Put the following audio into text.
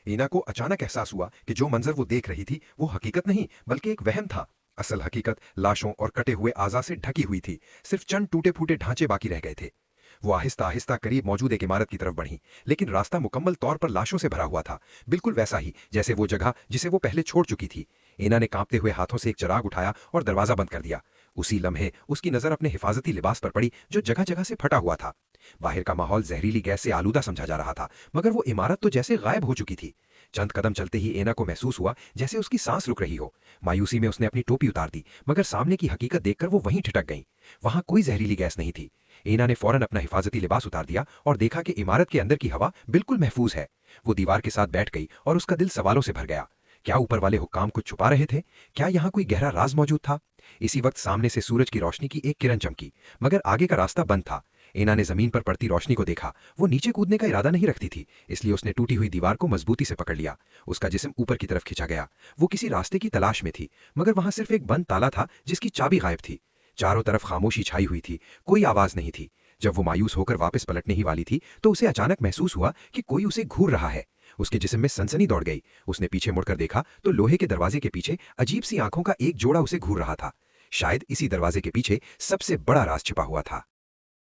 हीना को अचानक एहसास हुआ कि जो मंजर वो देख रही थी वो हकीकत नहीं बल्कि एक वहम था। असल हकीकत लाशों और कटे हुए आज़ा से ढकी हुई थी। सिर्फ चंद टूटे फूटे ढांचे बाकी रह गए थे। वो आहिस्ता आहिस्ता करीब मौजूद एक इमारत की तरफ बढ़ी, लेकिन रास्ता मुकम्मल तौर पर लाशों से भरा हुआ था। बिल्कुल वैसा ही जैसे वो जगह जिसे वो पहले छोड़ चुकी थी। ईना ने कांपते हुए हाथों से एक चिराग उठाया और दरवाजा बंद कर दिया। उसी लम्हे उसकी नजर अपने हिफाजती लिबास पर पड़ी जो जगह जगह से फटा हुआ था। बाहर का माहौल जहरीली गैस से आलूदा समझा जा रहा था, मगर वो इमारत तो जैसे गायब हो चुकी थी। चंद कदम चलते ही एना को महसूस हुआ जैसे उसकी सांस रुक रही हो। मायूसी में उसने अपनी टोपी उतार दी, मगर सामने की हकीकत देखकर वो वहीं ठिठक गई। वहां कोई जहरीली गैस नहीं थी। एना ने फौरन अपना हिफाजती लिबास उतार दिया और देखा कि इमारत के अंदर की हवा बिल्कुल महफूज है। वो दीवार के साथ बैठ गई और उसका दिल सवालों से भर गया। क्या ऊपर वाले हुक्काम कुछ छुपा रहे थे? क्या यहाँ कोई गहरा राज मौजूद था? इसी वक्त सामने से सूरज की रोशनी की एक किरण चमकी, मगर आगे का रास्ता बंद था। एना ने जमीन पर पड़ती रोशनी को देखा। वो नीचे कूदने का इरादा नहीं रखती थी, इसलिए उसने टूटी हुई दीवार को मजबूती से पकड़ लिया। उसका जिस्म ऊपर की तरफ खिंचा गया। वो किसी रास्ते की तलाश में थी, मगर वहां सिर्फ एक बंद ताला था जिसकी चाबी गायब थी। चारों तरफ खामोशी छाई हुई थी, कोई आवाज नहीं थी। जब वो मायूस होकर वापस पलटने ही वाली थी तो उसे अचानक महसूस हुआ कि कोई उसे घूर रहा है। उसके जिस्म में सनसनी दौड़ गई। उसने पीछे मुड़कर देखा तो लोहे के दरवाजे के पीछे अजीब सी आंखों का एक जोड़ा उसे घूर रहा था। शायद इसी दरवाजे के पीछे सबसे बड़ा राज छिपा हुआ था।